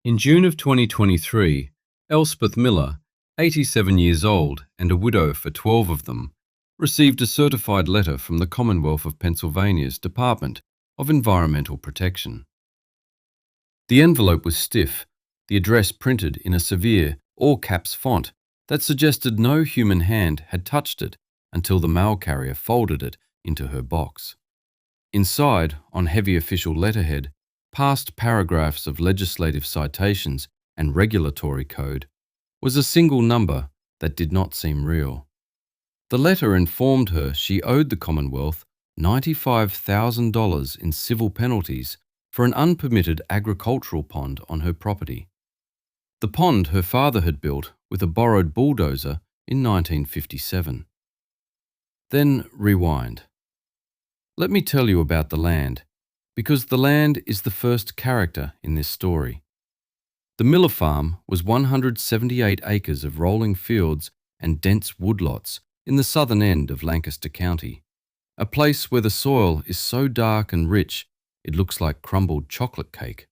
In June of 2023, Elspeth Miller, 87 years old and a widow for 12 of them, received a certified letter from the Commonwealth of Pennsylvania's Department of Environmental Protection. The envelope was stiff, the address printed in a severe, all-caps font that suggested no human hand had touched it until the mail carrier folded it into her box. Inside, on heavy official letterhead, past paragraphs of legislative citations and regulatory code, was a single number that did not seem real. The letter informed her she owed the Commonwealth $95,000 in civil penalties for an unpermitted agricultural pond on her property. The pond her father had built with a borrowed bulldozer in 1957. Then rewind. Let me tell you about the land, because the land is the first character in this story. The Miller farm was 178 acres of rolling fields and dense woodlots in the southern end of Lancaster County, a place where the soil is so dark and rich it looks like crumbled chocolate cake.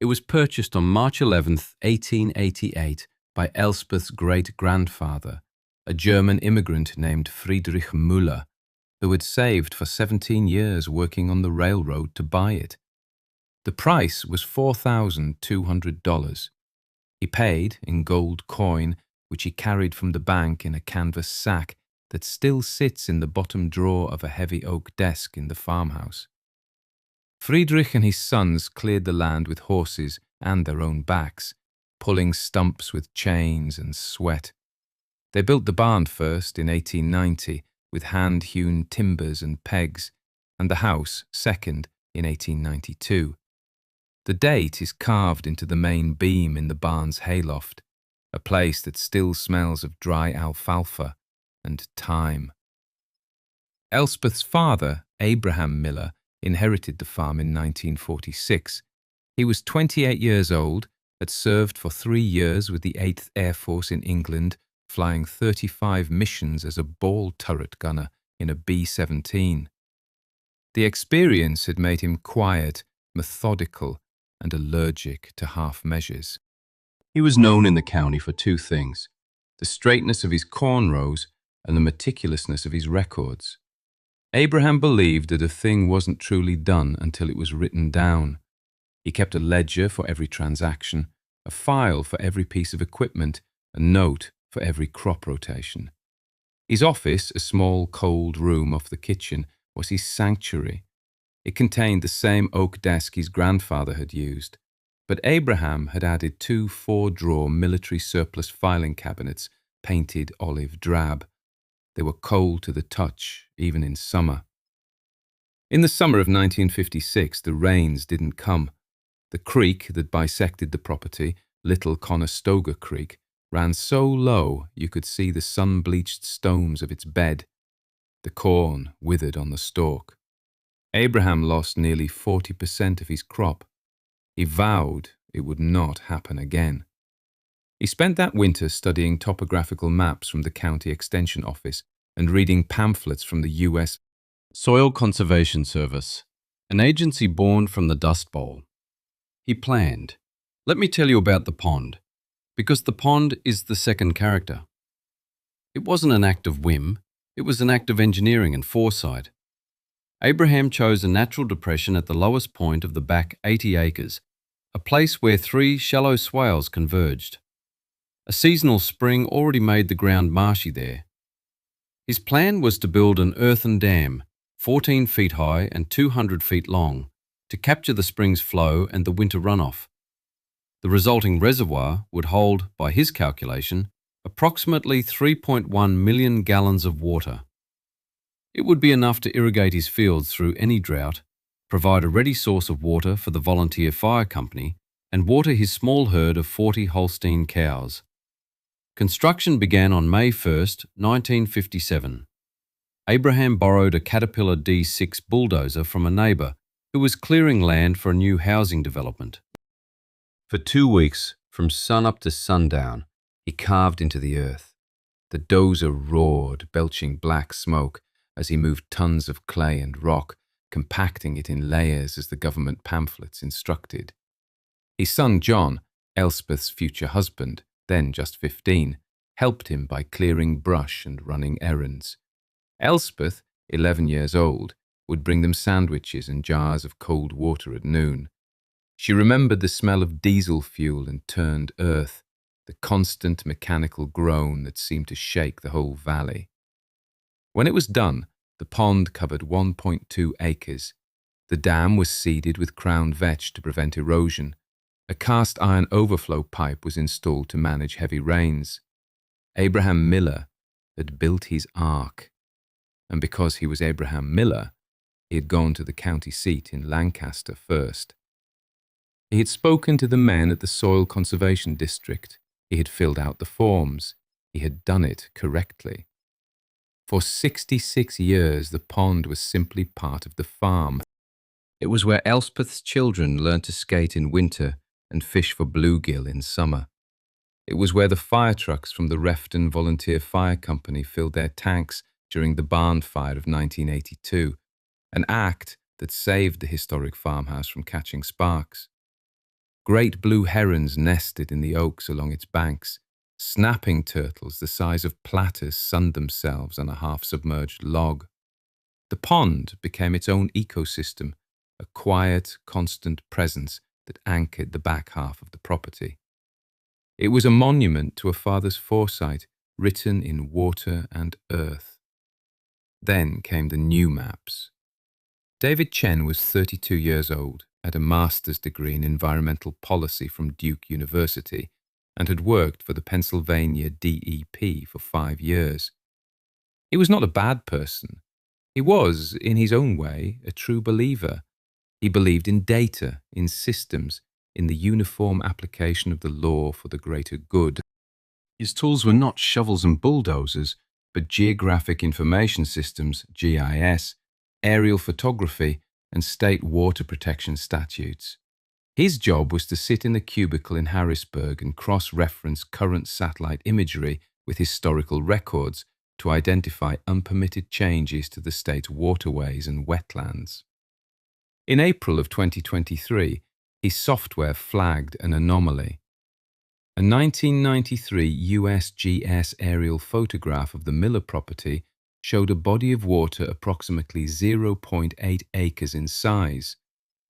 It was purchased on March 11, 1888 by Elspeth's great-grandfather, a German immigrant named Friedrich Müller, who had saved for 17 years working on the railroad to buy it. The price was $4,200. He paid in gold coin, which he carried from the bank in a canvas sack that still sits in the bottom drawer of a heavy oak desk in the farmhouse. Friedrich and his sons cleared the land with horses and their own backs, pulling stumps with chains and sweat. They built the barn first in 1890 with hand-hewn timbers and pegs, and the house second in 1892. The date is carved into the main beam in the barn's hayloft, a place that still smells of dry alfalfa and thyme. Elspeth's father, Abraham Miller, inherited the farm in 1946. He was 28 years old, had served for 3 years with the 8th Air Force in England, flying 35 missions as a ball turret gunner in a B-17. The experience had made him quiet, methodical, and allergic to half measures. He was known in the county for 2 things: the straightness of his cornrows and the meticulousness of his records. Abraham believed that a thing wasn't truly done until it was written down. He kept a ledger for every transaction, a file for every piece of equipment, a note for every crop rotation. His office, a small, cold room off the kitchen, was his sanctuary. It contained the same oak desk his grandfather had used, but Abraham had added 2 4-drawer military surplus filing cabinets, painted olive drab. They were cold to the touch, even in summer. In the summer of 1956, the rains didn't come. The creek that bisected the property, Little Conestoga Creek, ran so low you could see the sun-bleached stones of its bed. The corn withered on the stalk. Abraham lost nearly 40% of his crop. He vowed it would not happen again. He spent that winter studying topographical maps from the county extension office and reading pamphlets from the U.S. Soil Conservation Service, an agency born from the Dust Bowl. He planned. Let me tell you about the pond, because the pond is the second character. It wasn't an act of whim, it was an act of engineering and foresight. Abraham chose a natural depression at the lowest point of the back 80 acres, a place where 3 shallow swales converged. A seasonal spring already made the ground marshy there. His plan was to build an earthen dam, 14 feet high and 200 feet long, to capture the spring's flow and the winter runoff. The resulting reservoir would hold, by his calculation, approximately 3.1 million gallons of water. It would be enough to irrigate his fields through any drought, provide a ready source of water for the volunteer fire company, and water his small herd of 40 Holstein cows. Construction began on May 1, 1957. Abraham borrowed a Caterpillar D6 bulldozer from a neighbour who was clearing land for a new housing development. For 2 weeks, from sunup to sundown, he carved into the earth. The dozer roared, belching black smoke as he moved tons of clay and rock, compacting it in layers as the government pamphlets instructed. His son John, Elspeth's future husband, then just 15, helped him by clearing brush and running errands. Elspeth, 11 years old, would bring them sandwiches and jars of cold water at noon. She remembered the smell of diesel fuel and turned earth, the constant mechanical groan that seemed to shake the whole valley. When it was done, the pond covered 1.2 acres. The dam was seeded with crown vetch to prevent erosion. A cast iron overflow pipe was installed to manage heavy rains. Abraham Miller had built his ark, and because he was Abraham Miller, he had gone to the county seat in Lancaster first. He had spoken to the men at the Soil Conservation District. He had filled out the forms. He had done it correctly. For 66 years, the pond was simply part of the farm. It was where Elspeth's children learned to skate in winter and fish for bluegill in summer. It was where the fire trucks from the Refton Volunteer Fire Company filled their tanks during the barn fire of 1982, an act that saved the historic farmhouse from catching sparks. Great blue herons nested in the oaks along its banks. Snapping turtles the size of platters sunned themselves on a half-submerged log. The pond became its own ecosystem, a quiet, constant presence that anchored the back half of the property. It was a monument to a father's foresight, written in water and earth. Then came the new maps. David Chen was 32 years old, had a master's degree in environmental policy from Duke University, and had worked for the Pennsylvania DEP for 5 years. He was not a bad person. He was, in his own way, a true believer. He believed in data, in systems, in the uniform application of the law for the greater good. His tools were not shovels and bulldozers, but geographic information systems, GIS, aerial photography, and state water protection statutes. His job was to sit in a cubicle in Harrisburg and cross-reference current satellite imagery with historical records to identify unpermitted changes to the state's waterways and wetlands. In April of 2023, his software flagged an anomaly. A 1993 USGS aerial photograph of the Miller property showed a body of water approximately 0.8 acres in size.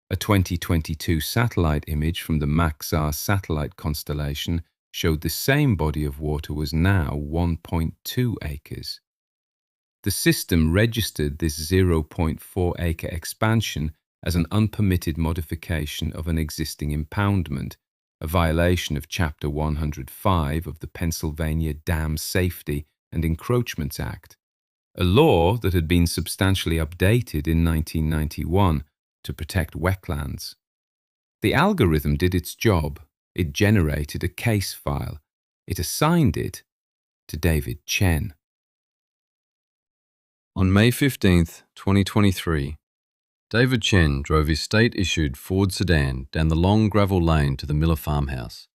A 2022 satellite image from the Maxar satellite constellation showed the same body of water was now 1.2 acres. The system registered this 0.4-acre expansion as an unpermitted modification of an existing impoundment, a violation of Chapter 105 of the Pennsylvania Dam Safety and Encroachments Act, a law that had been substantially updated in 1991 to protect wetlands. The algorithm did its job. It generated a case file. It assigned it to David Chen. On May 15, 2023, David Chen drove his state-issued Ford sedan down the long gravel lane to the Miller farmhouse.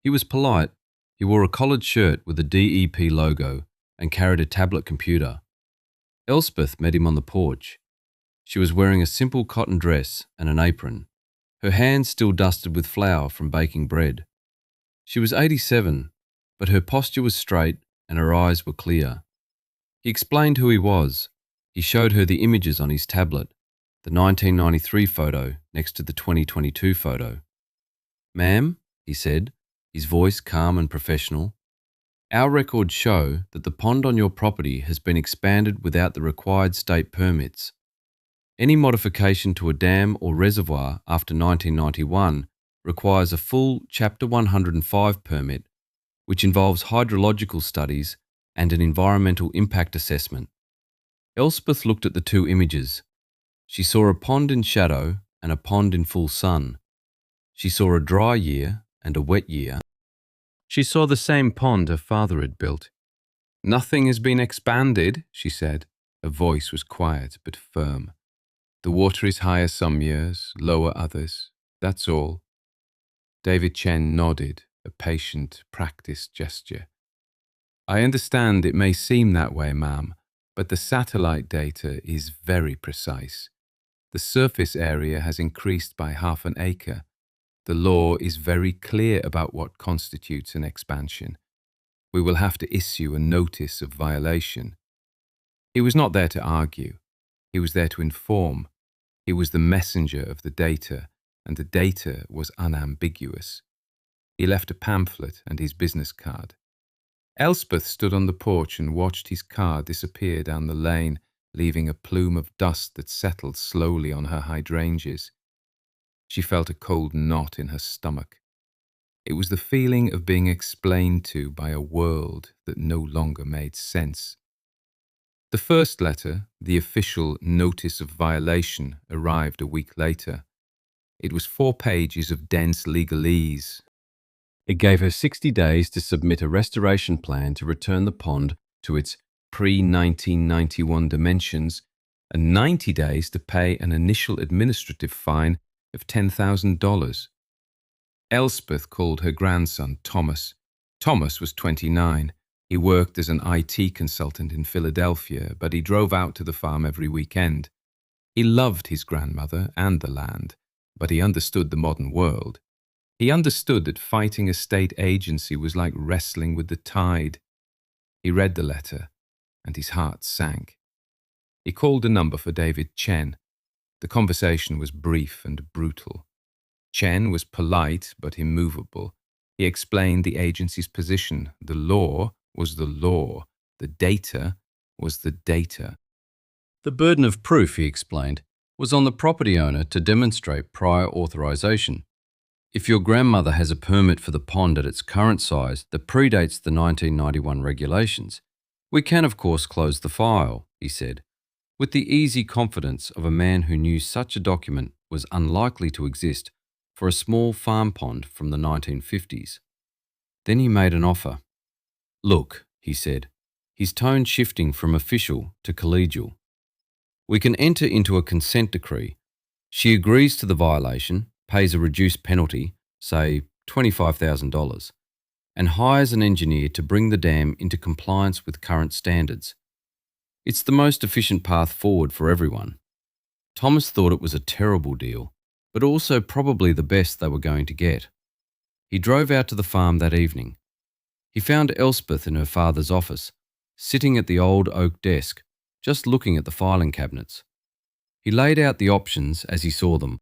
He was polite. He wore a collared shirt with a DEP logo and carried a tablet computer. Elspeth met him on the porch. She was wearing a simple cotton dress and an apron, her hands still dusted with flour from baking bread. She was 87, but her posture was straight and her eyes were clear. He explained who he was. He showed her the images on his tablet, the 1993 photo next to the 2022 photo. "Ma'am," he said, his voice calm and professional, "our records show that the pond on your property has been expanded without the required state permits. Any modification to a dam or reservoir after 1991 requires a full Chapter 105 permit, which involves hydrological studies and an environmental impact assessment." Elspeth looked at the two images. She saw a pond in shadow and a pond in full sun. She saw a dry year and a wet year. She saw the same pond her father had built. "Nothing has been expanded," she said. Her voice was quiet but firm. "The water is higher some years, lower others. That's all." David Chen nodded, a patient, practiced gesture. "I understand it may seem that way, ma'am, but the satellite data is very precise. The surface area has increased by 1/2 acre. The law is very clear about what constitutes an expansion. We will have to issue a notice of violation." He was not there to argue. He was there to inform. He was the messenger of the data, and the data was unambiguous. He left a pamphlet and his business card. Elspeth stood on the porch and watched his car disappear down the lane, leaving a plume of dust that settled slowly on her hydrangeas. She felt a cold knot in her stomach. It was the feeling of being explained to by a world that no longer made sense. The first letter, the official notice of violation, arrived a week later. It was 4 pages of dense legalese. It gave her 60 days to submit a restoration plan to return the pond to its pre-1991 dimensions and 90 days to pay an initial administrative fine of $10,000. Elspeth called her grandson Thomas. Thomas was 29. He worked as an IT consultant in Philadelphia, but he drove out to the farm every weekend. He loved his grandmother and the land, but he understood the modern world. He understood that fighting a state agency was like wrestling with the tide. He read the letter, and his heart sank. He called a number for David Chen. The conversation was brief and brutal. Chen was polite but immovable. He explained the agency's position. The law was the law. The data was the data. The burden of proof, he explained, was on the property owner to demonstrate prior authorization. If your grandmother has a permit for the pond at its current size that predates the 1991 regulations, we can of course close the file, he said, with the easy confidence of a man who knew such a document was unlikely to exist for a small farm pond from the 1950s. Then he made an offer. "Look," he said, his tone shifting from official to collegial. "We can enter into a consent decree. She agrees to the violation, pays a reduced penalty, say $25,000, and hires an engineer to bring the dam into compliance with current standards. It's the most efficient path forward for everyone." Thomas thought it was a terrible deal, but also probably the best they were going to get. He drove out to the farm that evening. He found Elspeth in her father's office, sitting at the old oak desk, just looking at the filing cabinets. He laid out the options as he saw them.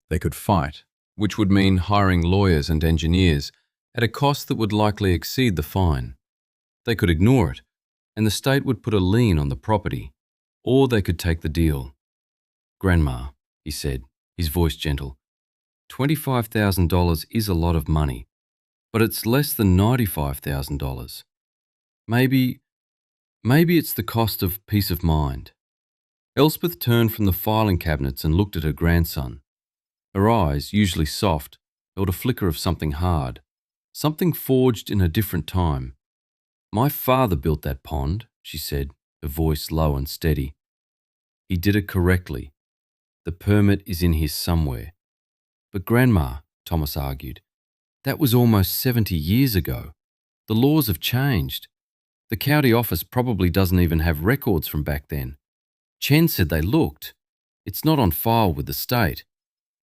They could fight, which would mean hiring lawyers and engineers at a cost that would likely exceed the fine. They could ignore it, and the state would put a lien on the property, or they could take the deal. "Grandma," he said, his voice gentle, $25,000 is a lot of money, but it's less than $95,000. Maybe it's the cost of peace of mind." Elspeth turned from the filing cabinets and looked at her grandson. Her eyes, usually soft, held a flicker of something hard, something forged in a different time. "My father built that pond," she said, her voice low and steady. "He did it correctly. The permit is in here somewhere." "But Grandma," Thomas argued, "that was almost 70 years ago. The laws have changed. The county office probably doesn't even have records from back then. Chen said they looked. It's not on file with the state."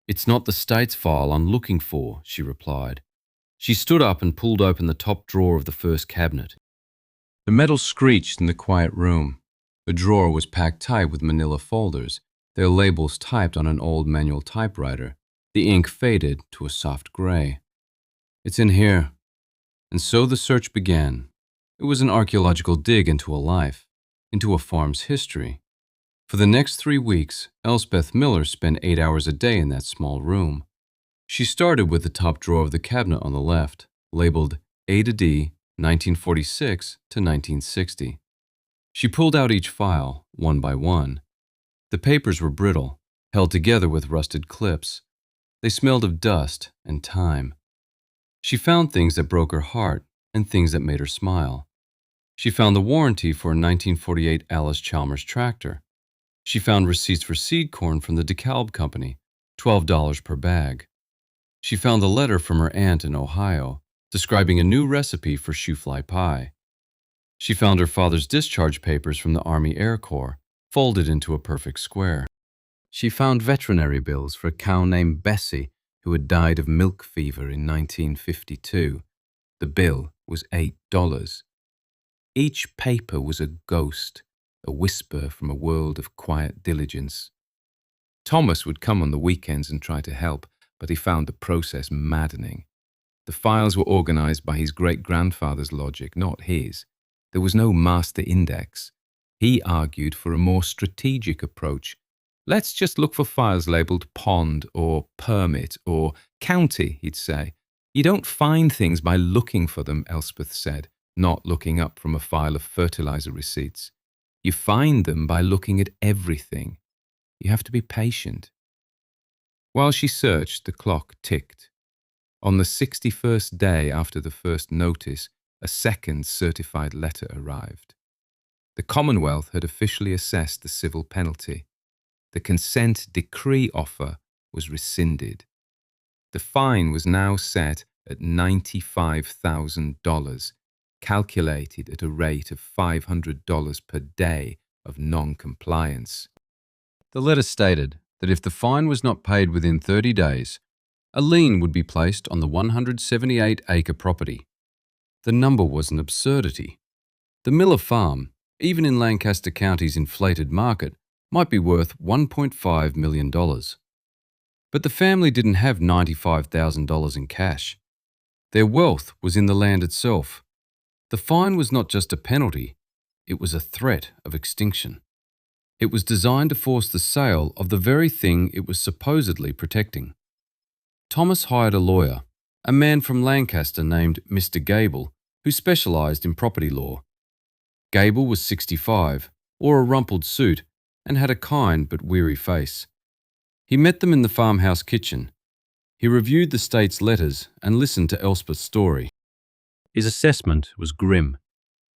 "It's not the state's file I'm looking for," she replied. She stood up and pulled open the top drawer of the first cabinet. The metal screeched in the quiet room. The drawer was packed tight with manila folders, their labels typed on an old manual typewriter. The ink faded to a soft gray. "It's in here." And so the search began. It was an archaeological dig into a life, into a farm's history. For the next 3 weeks, Elspeth Miller spent 8 hours a day in that small room. She started with the top drawer of the cabinet on the left, labeled A to D, 1946 to 1960. She pulled out each file, one by one. The papers were brittle, held together with rusted clips. They smelled of dust and time. She found things that broke her heart and things that made her smile. She found the warranty for a 1948 Alice Chalmers tractor. She found receipts for seed corn from the DeKalb Company, $12 per bag. She found a letter from her aunt in Ohio, describing a new recipe for shoofly pie. She found her father's discharge papers from the Army Air Corps, folded into a perfect square. She found veterinary bills for a cow named Bessie who had died of milk fever in 1952. The bill was $8. Each paper was a ghost, a whisper from a world of quiet diligence. Thomas would come on the weekends and try to help, but he found the process maddening. The files were organized by his great-grandfather's logic, not his. There was no master index. He argued for a more strategic approach. Let's just look for files labeled pond or permit or county, he'd say. You don't find things by looking for them, Elspeth said, not looking up from a file of fertilizer receipts. You find them by looking at everything. You have to be patient. While she searched, the clock ticked. On the 61st day after the first notice, a second certified letter arrived. The Commonwealth had officially assessed the civil penalty. The consent decree offer was rescinded. The fine was now set at $95,000, calculated at a rate of $500 per day of non-compliance. The letter stated that if the fine was not paid within 30 days, a lien would be placed on the 178-acre property. The number was an absurdity. The Miller farm, even in Lancaster County's inflated market, might be worth $1.5 million. But the family didn't have $95,000 in cash. Their wealth was in the land itself. The fine was not just a penalty, it was a threat of extinction. It was designed to force the sale of the very thing it was supposedly protecting. Thomas hired a lawyer, a man from Lancaster named Mr. Gable, who specialised in property law. Gable was 65, wore a rumpled suit, and had a kind but weary face. He met them in the farmhouse kitchen. He reviewed the state's letters and listened to Elspeth's story. His assessment was grim.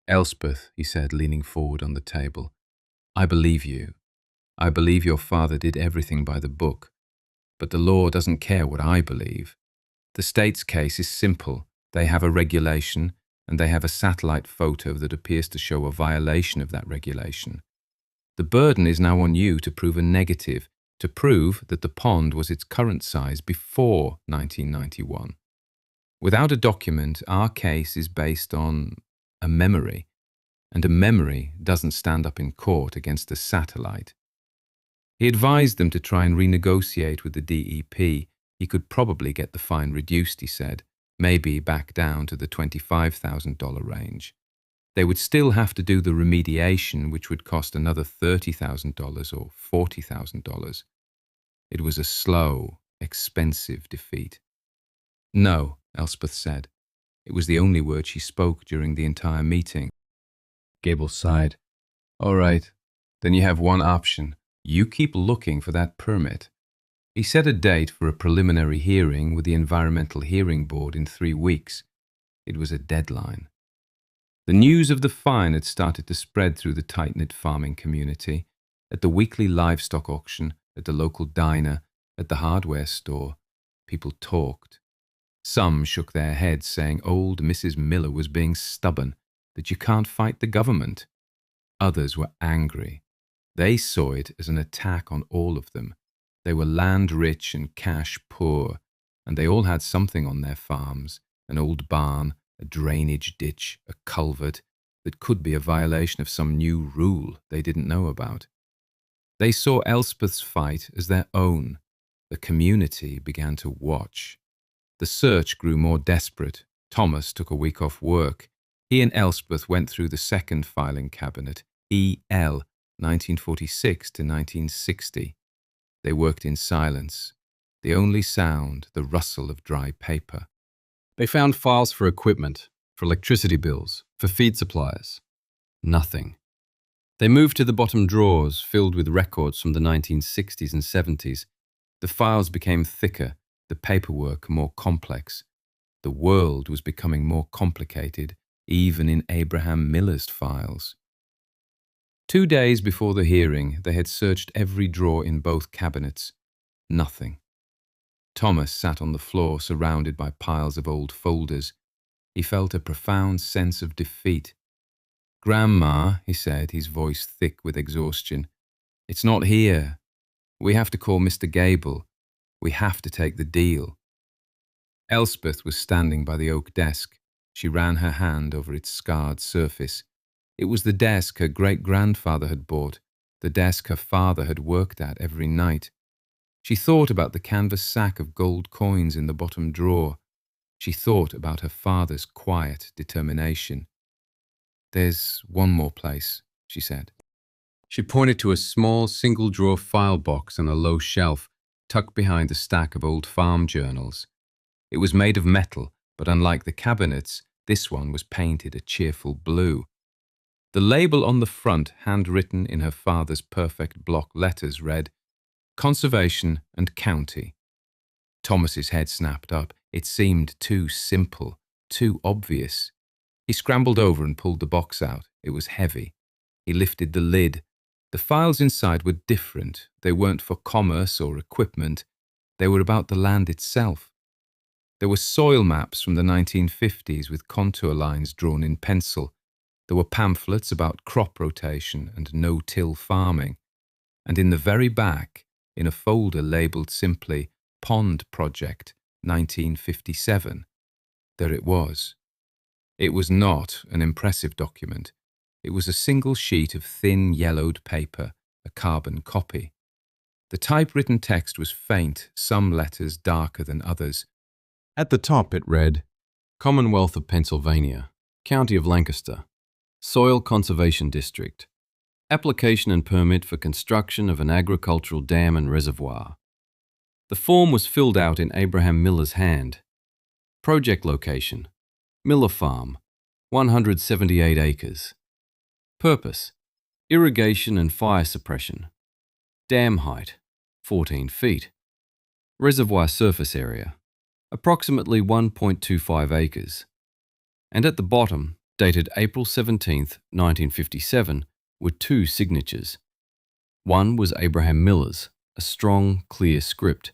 Elspeth, he said, leaning forward on the table, I believe you. I believe your father did everything by the book. But the law doesn't care what I believe. The state's case is simple. They have a regulation, and they have a satellite photo that appears to show a violation of that regulation. The burden is now on you to prove a negative, to prove that the pond was its current size before 1991. Without a document, our case is based on a memory, and a memory doesn't stand up in court against a satellite. He advised them to try and renegotiate with the DEP. He could probably get the fine reduced, he said, maybe back down to the $25,000 range. They would still have to do the remediation, which would cost another $30,000 or $40,000. It was a slow, expensive defeat. No, Elspeth said. It was the only word she spoke during the entire meeting. Gable sighed. All right, then you have one option. You keep looking for that permit. He set a date for a preliminary hearing with the Environmental Hearing Board in 3 weeks. It was a deadline. The news of the fine had started to spread through the tight-knit farming community. At the weekly livestock auction, at the local diner, at the hardware store, people talked. Some shook their heads, saying old Mrs. Miller was being stubborn, that you can't fight the government. Others were angry. They saw it as an attack on all of them. They were land-rich and cash-poor, and they all had something on their farms, an old barn, a drainage ditch, a culvert, that could be a violation of some new rule they didn't know about. They saw Elspeth's fight as their own. The community began to watch. The search grew more desperate. Thomas took a week off work. He and Elspeth went through the second filing cabinet, EL, 1946 to 1960. They worked in silence. The only sound, the rustle of dry paper. They found files for equipment, for electricity bills, for feed supplies. Nothing. They moved to the bottom drawers filled with records from the 1960s and 70s. The files became thicker, the paperwork more complex. The world was becoming more complicated, even in Abraham Miller's files. 2 days before the hearing, they had searched every drawer in both cabinets. Nothing. Thomas sat on the floor surrounded by piles of old folders. He felt a profound sense of defeat. Grandma, he said, his voice thick with exhaustion, it's not here. We have to call Mr. Gable. We have to take the deal. Elspeth was standing by the oak desk. She ran her hand over its scarred surface. It was the desk her great-grandfather had bought, the desk her father had worked at every night. She thought about the canvas sack of gold coins in the bottom drawer. She thought about her father's quiet determination. "There's one more place," she said. She pointed to a small single-drawer file box on a low shelf, tucked behind a stack of old farm journals. It was made of metal, but unlike the cabinets, this one was painted a cheerful blue. The label on the front, handwritten in her father's perfect block letters, read, "Conservation and County." Thomas's head snapped up. It seemed too simple, too obvious. He scrambled over and pulled the box out. It was heavy. He lifted the lid. The files inside were different. They weren't for commerce or equipment. They were about the land itself. There were soil maps from the 1950s with contour lines drawn in pencil. There were pamphlets about crop rotation and no-till farming. And in the very back, in a folder labelled simply Pond Project 1957, there it was. It was not an impressive document. It was a single sheet of thin, yellowed paper, a carbon copy. The typewritten text was faint, some letters darker than others. At the top it read, Commonwealth of Pennsylvania, County of Lancaster, Soil Conservation District, application and permit for construction of an agricultural dam and reservoir. The form was filled out in Abraham Miller's hand. Project location, Miller Farm, 178 acres. Purpose, irrigation and fire suppression. Dam height, 14 feet. Reservoir surface area, approximately 1.25 acres. And at the bottom, dated April 17, 1957, were two signatures. One was Abraham Miller's, a strong, clear script.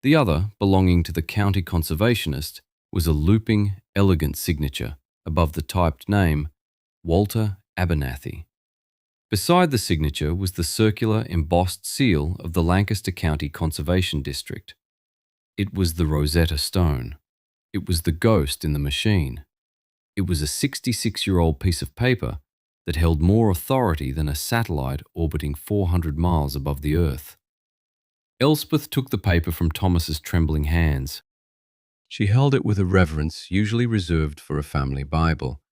The other, belonging to the county conservationist, was a looping, elegant signature above the typed name, Walter Abernathy. Beside the signature was the circular embossed seal of the Lancaster County Conservation District. It was the Rosetta Stone. It was the ghost in the machine. It was a 66-year-old piece of paper that held more authority than a satellite orbiting 400 miles above the Earth. Elspeth took the paper from Thomas's trembling hands. She held it with a reverence usually reserved for a family Bible.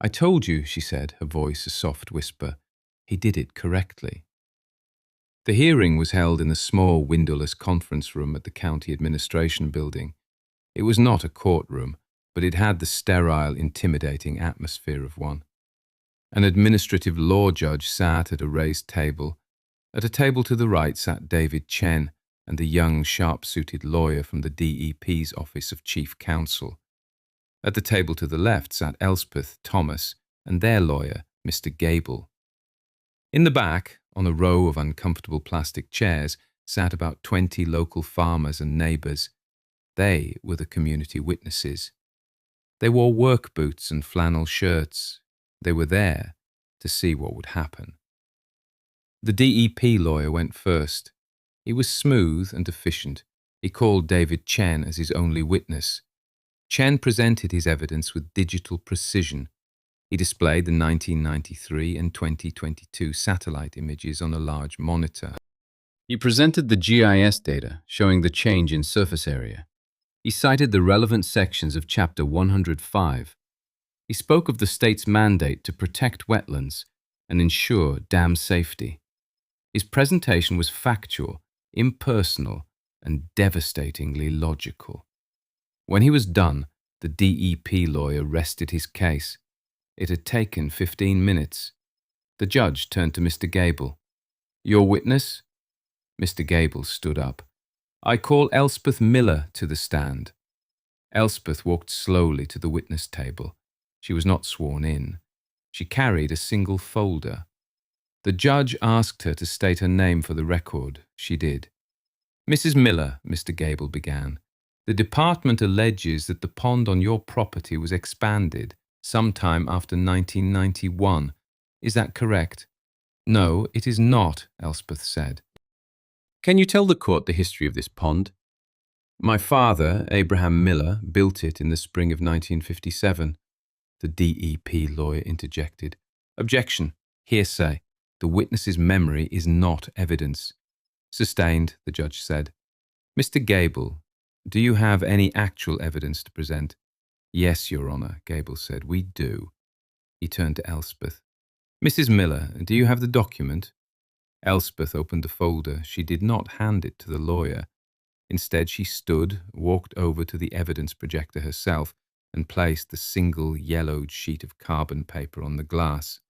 "I told you," she said, her voice a soft whisper. "He did it correctly." The hearing was held in the small windowless conference room at the county administration building. It was not a courtroom, but it had the sterile, intimidating atmosphere of one. An administrative law judge sat at a raised table. At a table to the right sat David Chen and the young, sharp-suited lawyer from the DEP's Office of Chief Counsel. At the table to the left sat Elspeth, Thomas, and their lawyer, Mr. Gable. In the back, on a row of uncomfortable plastic chairs, sat about 20 local farmers and neighbours. They were the community witnesses. They wore work boots and flannel shirts. They were there to see what would happen. The DEP lawyer went first. He was smooth and efficient. He called David Chen as his only witness. Chen presented his evidence with digital precision. He displayed the 1993 and 2022 satellite images on a large monitor. He presented the GIS data showing the change in surface area. He cited the relevant sections of Chapter 105. He spoke of the state's mandate to protect wetlands and ensure dam safety. His presentation was factual, impersonal, and devastatingly logical. When he was done, the DEP lawyer rested his case. It had taken 15 minutes. The judge turned to Mr. Gable. "Your witness?" Mr. Gable stood up. "I call Elspeth Miller to the stand." Elspeth walked slowly to the witness table. She was not sworn in. She carried a single folder. The judge asked her to state her name for the record. She did. "Mrs. Miller," Mr. Gable began, "the department alleges that the pond on your property was expanded sometime after 1991. Is that correct?" "No, it is not," Elspeth said. "Can you tell the court the history of this pond?" My father, Abraham Miller, built it in the spring of 1957, the DEP lawyer interjected. Objection. Hearsay. The witness's memory is not evidence. Sustained, the judge said. Mr. Gable, do you have any actual evidence to present? Yes, Your Honour, Gable said. We do. He turned to Elspeth. Mrs. Miller, do you have the document? Elspeth opened the folder. She did not hand it to the lawyer. Instead, she stood, walked over to the evidence projector herself, and placed the single yellowed sheet of carbon paper on the glass.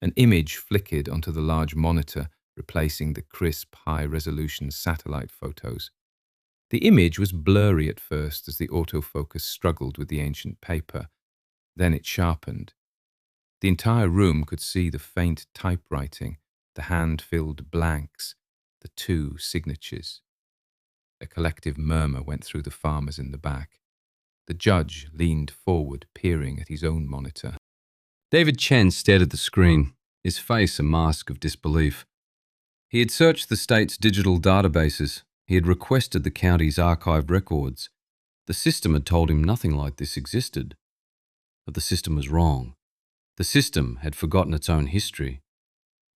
An image flickered onto the large monitor, replacing the crisp, high-resolution satellite photos. The image was blurry at first as the autofocus struggled with the ancient paper. Then it sharpened. The entire room could see the faint typewriting, the hand-filled blanks, the two signatures. A collective murmur went through the farmers in the back. The judge leaned forward, peering at his own monitor. David Chen stared at the screen, his face a mask of disbelief. He had searched the state's digital databases. He had requested the county's archived records. The system had told him nothing like this existed. But the system was wrong. The system had forgotten its own history.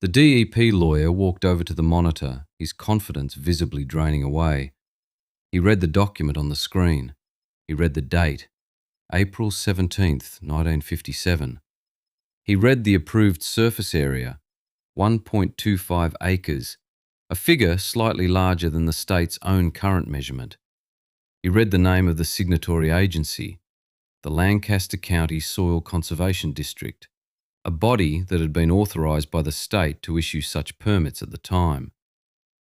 The DEP lawyer walked over to the monitor, his confidence visibly draining away. He read the document on the screen. He read the date, April 17th, 1957. He read the approved surface area, 1.25 acres, a figure slightly larger than the state's own current measurement. He read the name of the signatory agency, the Lancaster County Soil Conservation District, a body that had been authorised by the state to issue such permits at the time.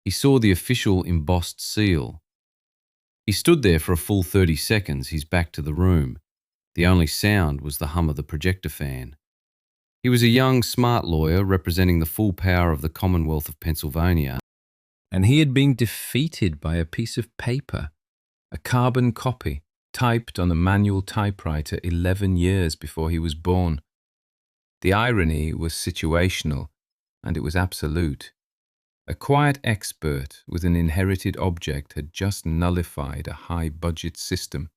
He saw the official embossed seal. He stood there for a full 30 seconds, his back to the room. The only sound was the hum of the projector fan. He was a young, smart lawyer representing the full power of the Commonwealth of Pennsylvania, and he had been defeated by a piece of paper, a carbon copy, typed on a manual typewriter 11 years before he was born. The irony was situational, and it was absolute. A quiet expert with an inherited object had just nullified a high-budget system.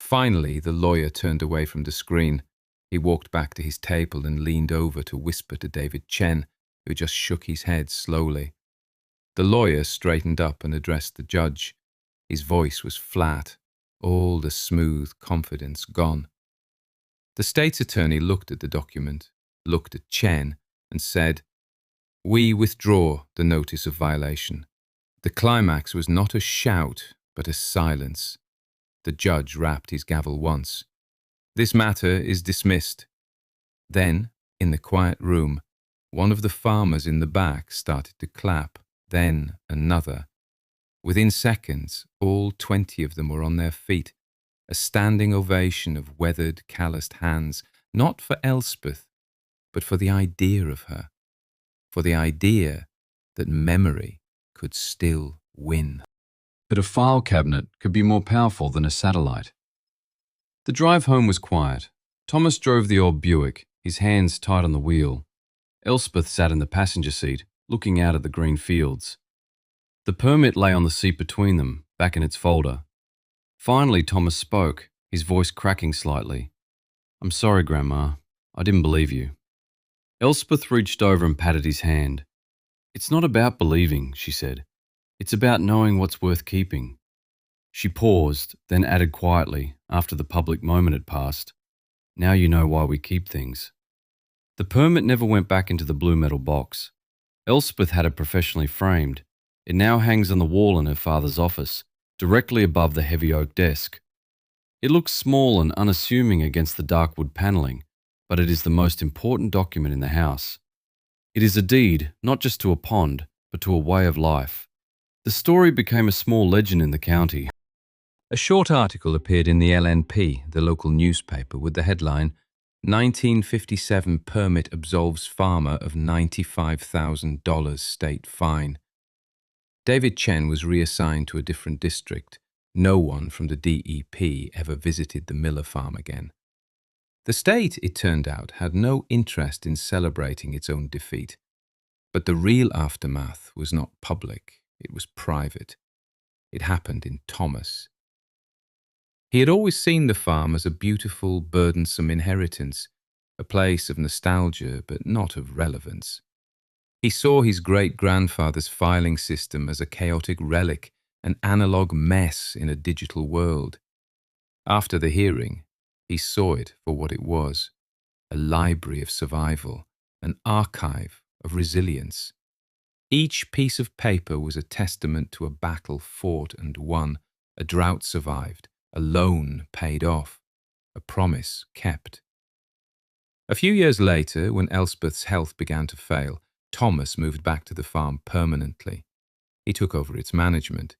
Finally, the lawyer turned away from the screen. He walked back to his table and leaned over to whisper to David Chen, who just shook his head slowly. The lawyer straightened up and addressed the judge. His voice was flat, all the smooth confidence gone. The state's attorney looked at the document, looked at Chen, and said, "We withdraw the notice of violation." The climax was not a shout, but a silence. The judge rapped his gavel once. "This matter is dismissed." Then, in the quiet room, one of the farmers in the back started to clap, then another. Within seconds, all 20 of them were on their feet, a standing ovation of weathered, calloused hands, not for Elspeth, but for the idea of her, for the idea that memory could still win. But a file cabinet could be more powerful than a satellite. The drive home was quiet. Thomas drove the old Buick, his hands tight on the wheel. Elspeth sat in the passenger seat, looking out at the green fields. The permit lay on the seat between them, back in its folder. Finally, Thomas spoke, his voice cracking slightly. "I'm sorry, Grandma. I didn't believe you." Elspeth reached over and patted his hand. "It's not about believing," she said. "It's about knowing what's worth keeping." She paused, then added quietly, after the public moment had passed, "Now you know why we keep things." The permit never went back into the blue metal box. Elspeth had it professionally framed. It now hangs on the wall in her father's office, directly above the heavy oak desk. It looks small and unassuming against the dark wood panelling, but it is the most important document in the house. It is a deed, not just to a pond, but to a way of life. The story became a small legend in the county. A short article appeared in the LNP, the local newspaper, with the headline, "1957 Permit Absolves Farmer of $95,000 State Fine." David Chen was reassigned to a different district. No one from the DEP ever visited the Miller farm again. The state, it turned out, had no interest in celebrating its own defeat. But the real aftermath was not public, it was private. It happened in Thomas. He had always seen the farm as a beautiful, burdensome inheritance, a place of nostalgia but not of relevance. He saw his great-grandfather's filing system as a chaotic relic, an analog mess in a digital world. After the hearing, he saw it for what it was, a library of survival, an archive of resilience. Each piece of paper was a testament to a battle fought and won, a drought survived, a loan paid off, a promise kept. A few years later, when Elspeth's health began to fail, Thomas moved back to the farm permanently. He took over its management.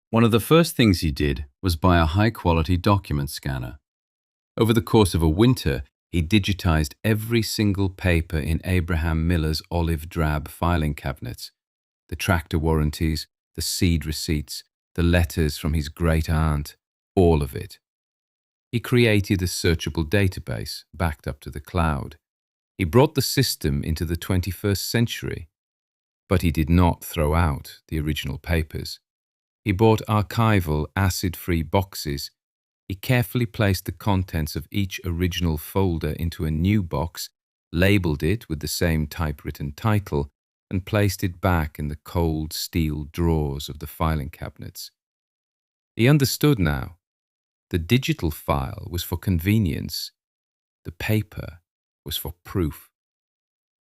One of the first things he did was buy a high-quality document scanner. Over the course of a winter, he digitized every single paper in Abraham Miller's olive drab filing cabinets, the tractor warranties, the seed receipts, the letters from his great-aunt, all of it. He created a searchable database backed up to the cloud. He brought the system into the 21st century, but he did not throw out the original papers. He bought archival, acid-free boxes. He carefully placed the contents of each original folder into a new box, labeled it with the same typewritten title, and placed it back in the cold steel drawers of the filing cabinets. He understood now. The digital file was for convenience. The paper was for proof.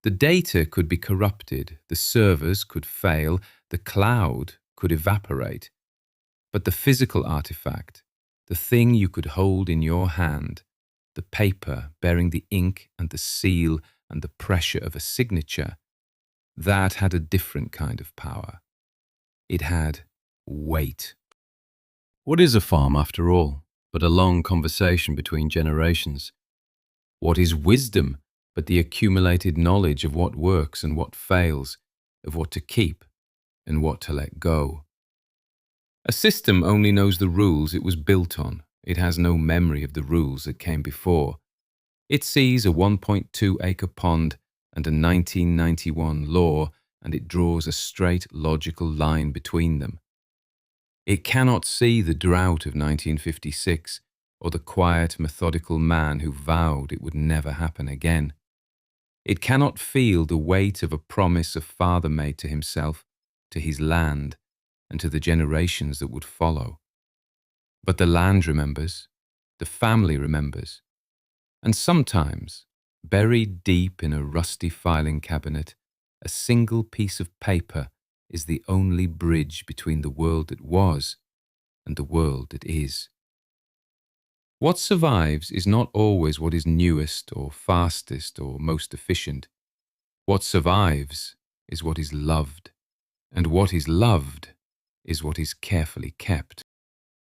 The data could be corrupted, the servers could fail, the cloud could evaporate. But the physical artifact, the thing you could hold in your hand, the paper bearing the ink and the seal and the pressure of a signature, that had a different kind of power. It had weight. What is a farm, after all, but a long conversation between generations? What is wisdom but the accumulated knowledge of what works and what fails, of what to keep and what to let go? A system only knows the rules it was built on. It has no memory of the rules that came before. It sees a 1.2-acre pond and a 1991 law, and it draws a straight, logical line between them. It cannot see the drought of 1956 or the quiet, methodical man who vowed it would never happen again. It cannot feel the weight of a promise a father made to himself, to his land, and to the generations that would follow. But the land remembers, the family remembers, and sometimes, buried deep in a rusty filing cabinet, a single piece of paper is the only bridge between the world that was and the world that is. What survives is not always what is newest or fastest or most efficient. What survives is what is loved, and what is loved is what is carefully kept.